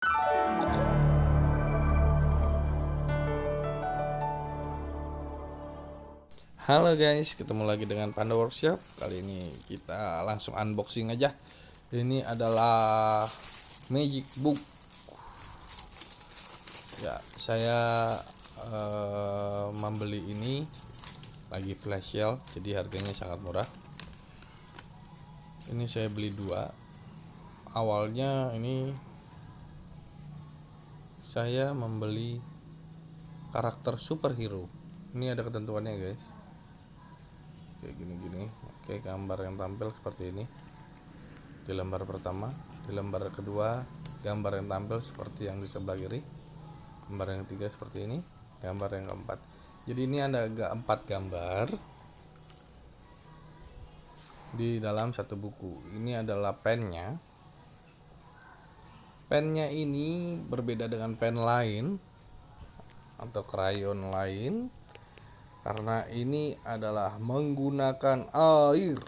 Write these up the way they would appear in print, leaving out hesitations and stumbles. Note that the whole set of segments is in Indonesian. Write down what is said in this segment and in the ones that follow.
Halo guys, ketemu lagi dengan Panda Workshop. Kali ini kita langsung unboxing aja. Ini adalah Magic Book. Ya, saya membeli ini lagi flash sale, jadi harganya sangat murah. Ini saya beli dua. Awalnya ini saya membeli karakter superhero. Ini ada ketentuannya guys. Kayak gini-gini. Oke, gambar yang tampil seperti ini di lembar pertama. Di lembar kedua gambar yang tampil seperti yang di sebelah kiri. Gambar yang ketiga seperti ini. Gambar yang keempat. Jadi ini ada 4 gambar di dalam satu buku. Ini adalah pennya. Pennya ini berbeda dengan pen lain atau krayon lain, karena ini adalah menggunakan air.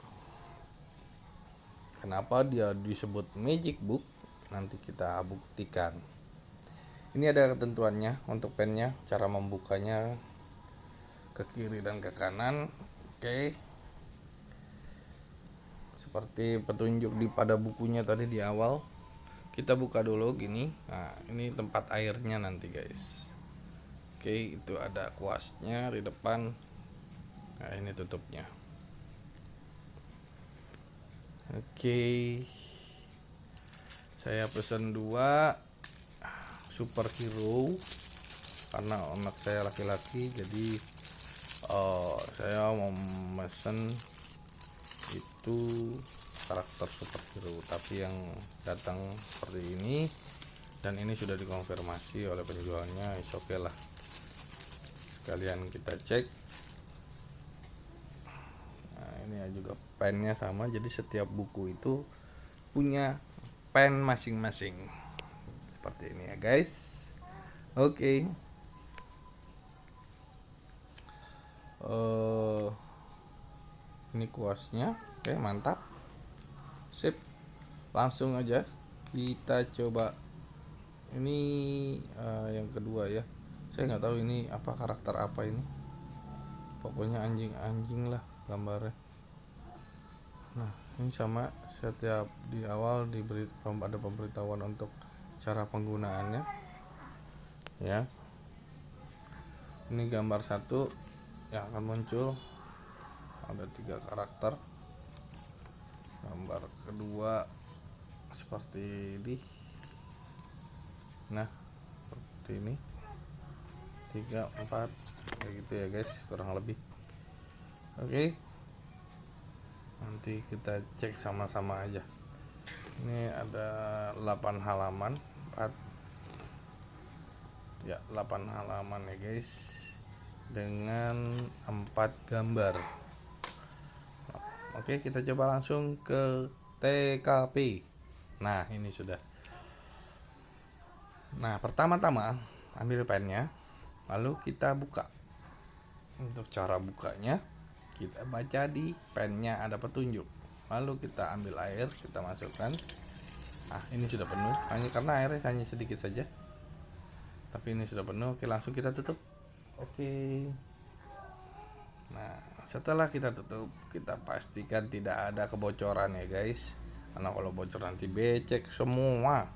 Kenapa dia disebut Magic Book? Nanti kita buktikan. Ini ada ketentuannya untuk pennya, cara membukanya ke kiri dan ke kanan. Oke. Seperti petunjuk pada bukunya tadi di awal. Kita buka dulu gini. Nah, ini tempat airnya nanti, guys. Oke, itu ada kuasnya di depan. Nah, ini tutupnya. Oke. Saya pesan 2 superhero karena anak saya laki-laki, jadi saya mau mesen itu karakter superhero, tapi yang datang seperti ini, dan ini sudah dikonfirmasi oleh penjualnya. Oke lah, sekalian kita cek. Nah, ini juga pennya sama, jadi setiap buku itu punya pen masing-masing seperti ini ya guys. Oke. Ini kuasnya. Oke, mantap, sip. Langsung aja kita coba. Ini yang kedua ya. Saya nggak tahu ini apa, karakter apa ini. Pokoknya anjing-anjing lah gambarnya. Nah, ini sama, setiap di awal diberi ada pemberitahuan untuk cara penggunaannya ya. Ini gambar 1 yang akan muncul, ada 3 karakter. Gambar kedua seperti ini. Nah, seperti ini 3, 4 kayak gitu ya guys, kurang lebih. Oke, nanti kita cek sama-sama aja. Ini ada 8 halaman, 8 halaman ya guys, dengan 4 gambar. Oke, kita coba langsung ke TKP. Nah, ini sudah. Nah, pertama-tama ambil pennya, lalu kita buka. Untuk cara bukanya, kita baca di pennya ada petunjuk. Lalu kita ambil air, kita masukkan. Nah, ini sudah penuh, hanya karena airnya hanya sedikit saja. Tapi ini sudah penuh. Oke, langsung kita tutup. Oke. Nah, setelah kita tutup, kita pastikan tidak ada kebocoran ya guys. Karena kalau bocor nanti becek semua.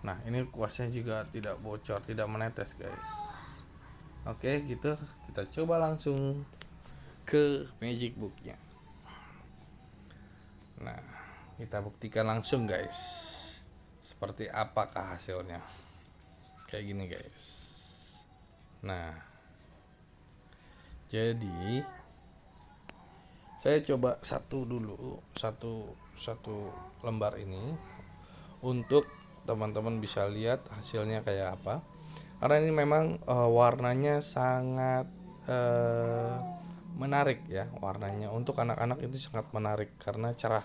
Nah, ini kuasnya juga tidak bocor, tidak menetes guys. Oke, gitu. Kita coba langsung ke Magic Booknya. Nah, kita buktikan langsung guys, seperti apakah hasilnya. Kayak gini guys. Nah, jadi saya coba satu lembar ini untuk teman-teman bisa lihat hasilnya kayak apa. Karena ini memang warnanya sangat menarik ya. Warnanya untuk anak-anak itu sangat menarik karena cerah.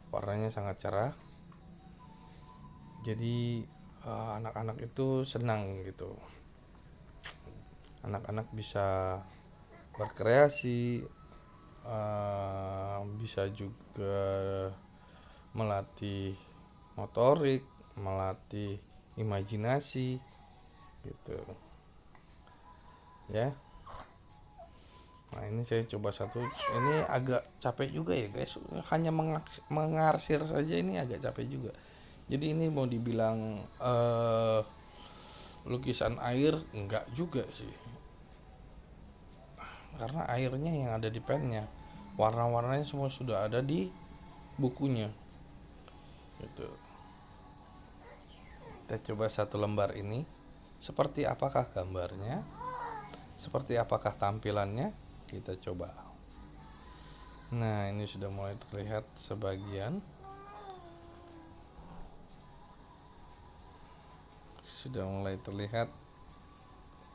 Warnanya sangat cerah. Jadi anak-anak itu senang gitu. Anak-anak bisa berkreasi, bisa juga melatih motorik, melatih imajinasi gitu ya. Nah ini saya coba satu, ini agak capek juga ya guys, hanya mengarsir saja ini agak capek juga. Jadi ini mau dibilang lukisan air enggak juga sih, karena airnya yang ada di pennya, warna-warnanya semua sudah ada di bukunya gitu. Kita coba satu lembar ini, seperti apakah gambarnya, seperti apakah tampilannya, kita coba. Nah ini sudah mulai terlihat sebagian, sudah mulai terlihat.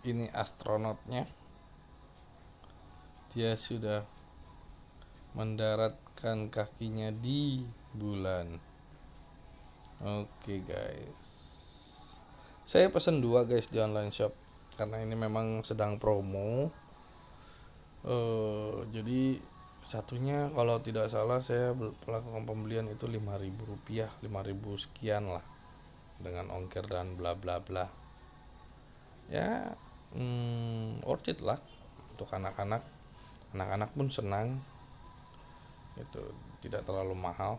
Ini astronotnya, dia sudah mendaratkan kakinya di bulan. Oke guys, saya pesen 2 guys di online shop karena ini memang sedang promo. Jadi satunya kalau tidak salah saya melakukan pembelian itu Rp5.000, 5.000 sekian lah, dengan ongkir dan bla bla bla ya. Worth it lah untuk anak-anak pun senang, itu tidak terlalu mahal.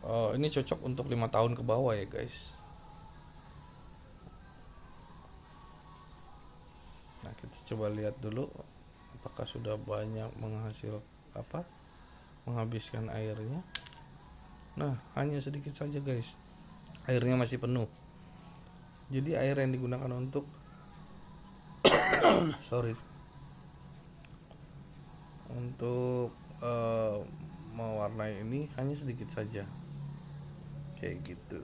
Ini cocok untuk 5 tahun ke bawah ya guys. Nah kita coba lihat dulu apakah sudah banyak menghabiskan airnya. Nah hanya sedikit saja guys, airnya masih penuh. Jadi air yang digunakan untuk untuk mewarnai ini hanya sedikit saja, kayak gitu.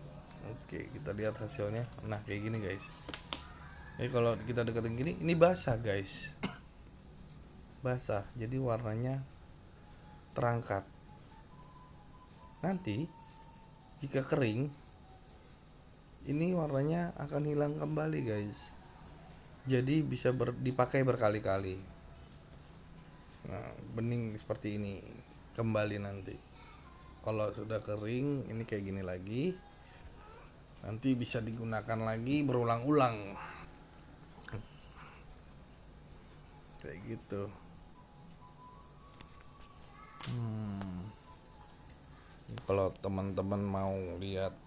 Oke kita lihat hasilnya. Nah kayak gini guys. Jadi kalau kita deketin gini, ini basah guys, basah, jadi warnanya terangkat. Nanti jika kering, ini warnanya akan hilang kembali guys, jadi bisa dipakai berkali-kali. Nah bening seperti ini kembali nanti. Kalau sudah kering ini kayak gini lagi, nanti bisa digunakan lagi berulang-ulang kayak gitu. Kalau teman-teman mau lihat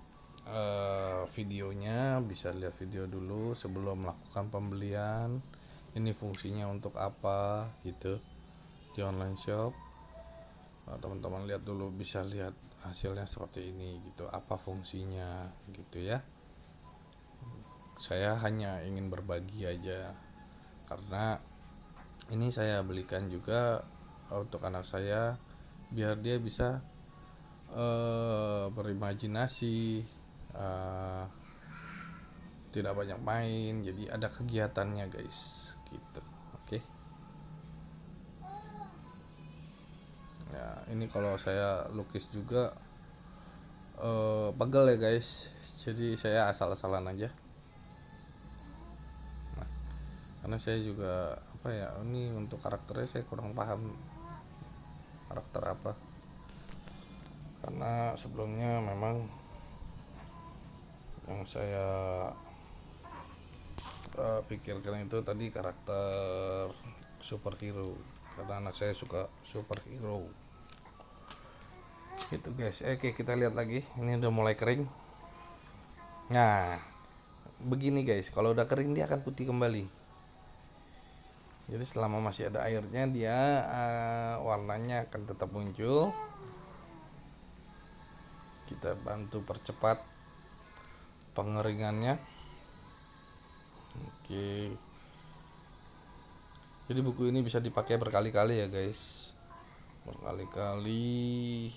videonya, bisa lihat video dulu sebelum melakukan pembelian. Ini fungsinya untuk apa gitu di online shop. Teman-teman lihat dulu, bisa lihat hasilnya seperti ini gitu, apa fungsinya gitu ya. Saya hanya ingin berbagi aja, karena ini saya belikan juga untuk anak saya biar dia bisa berimajinasi, tidak banyak main, jadi ada kegiatannya guys gitu. Oke. Ya ini kalau saya lukis juga pegel ya guys, jadi saya asal-asalan aja. Nah karena saya juga ini untuk karakternya saya kurang paham karakter apa, karena sebelumnya memang yang saya pikirkan itu tadi karakter superhero, karena anak saya suka superhero gitu guys. Oke kita lihat lagi, ini udah mulai kering. Nah begini guys, kalau udah kering dia akan putih kembali. Jadi selama masih ada airnya, dia warnanya akan tetap muncul. Kita bantu percepat pengeringannya. Oke. Jadi buku ini bisa dipakai berkali-kali ya guys, berkali-kali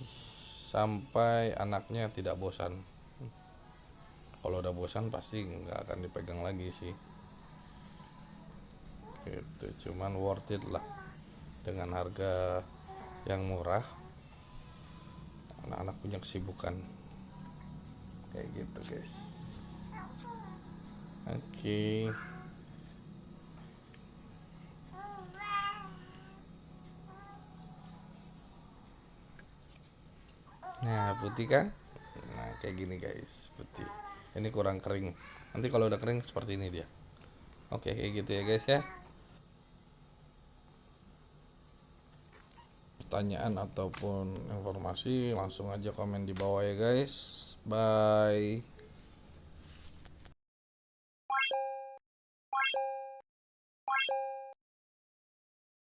sampai anaknya tidak bosan. Kalau udah bosan pasti nggak akan dipegang lagi sih. Gitu, cuman worth it lah dengan harga yang murah. Anak-anak punya kesibukan kayak gitu guys. Oke. Nah putih kan. Nah kayak gini guys, putih. Ini kurang kering, nanti kalau udah kering seperti ini dia. Oke, kayak gitu ya guys ya. Pertanyaan ataupun informasi langsung aja komen di bawah ya guys. Bye.